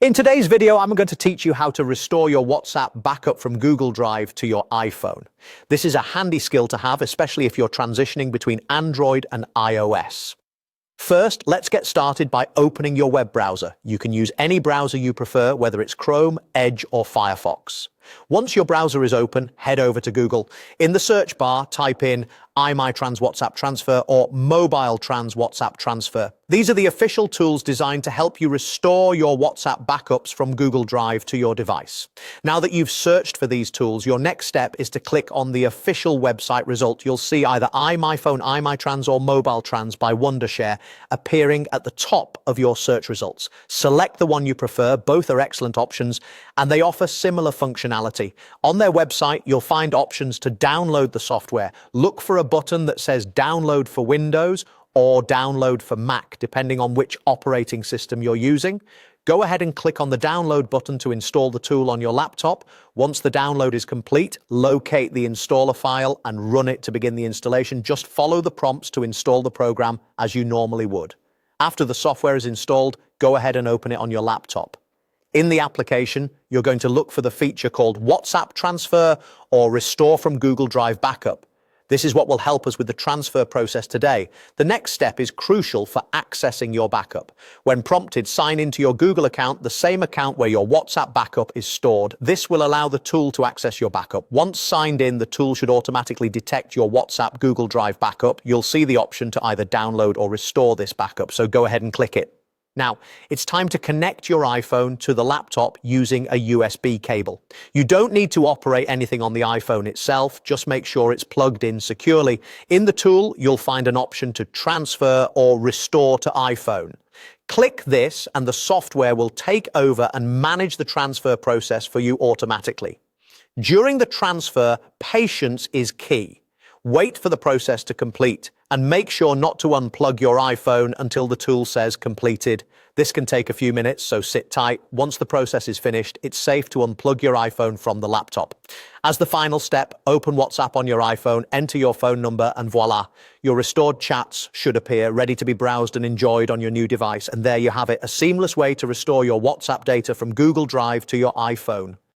In today's video, I'm going to teach you how to restore your WhatsApp backup from Google Drive to your iPhone. This is a handy skill to have, especially if you're transitioning between Android and iOS. First, let's get started by opening your web browser. You can use any browser you prefer, whether it's Chrome, Edge, or Firefox. Once your browser is open, head over to Google. In the search bar, type in iMyTrans WhatsApp Transfer or Mobile Trans WhatsApp Transfer. These are the official tools designed to help you restore your WhatsApp backups from Google Drive to your device. Now that you've searched for these tools, your next step is to click on the official website result. You'll see either iMyPhone, iMyTrans, or Mobile Trans by Wondershare appearing at the top of your search results. Select the one you prefer. Both are excellent options, and they offer similar functionality. On their website, you'll find options to download the software. Look for a button that says Download for Windows or Download for Mac, depending on which operating system you're using. Go ahead and click on the download button to install the tool on your laptop. Once the download is complete, locate the installer file and run it to begin the installation. Just follow the prompts to install the program as you normally would. After the software is installed, go ahead and open it on your laptop. In the application, you're going to look for the feature called WhatsApp Transfer or Restore from Google Drive Backup. This is what will help us with the transfer process today. The next step is crucial for accessing your backup. When prompted, sign into your Google account, the same account where your WhatsApp backup is stored. This will allow the tool to access your backup. Once signed in, the tool should automatically detect your WhatsApp Google Drive backup. You'll see the option to either download or restore this backup, so go ahead and click it. Now, it's time to connect your iPhone to the laptop using a USB cable. You don't need to operate anything on the iPhone itself, just make sure it's plugged in securely. In the tool, you'll find an option to transfer or restore to iPhone. Click this and the software will take over and manage the transfer process for you automatically. During the transfer, patience is key. Wait for the process to complete and make sure not to unplug your iPhone until the tool says completed. This can take a few minutes, so sit tight. Once the process is finished, it's safe to unplug your iPhone from the laptop. As the final step, open WhatsApp on your iPhone, enter your phone number, and voila, your restored chats should appear, ready to be browsed and enjoyed on your new device. And there you have it, a seamless way to restore your WhatsApp data from Google Drive to your iPhone.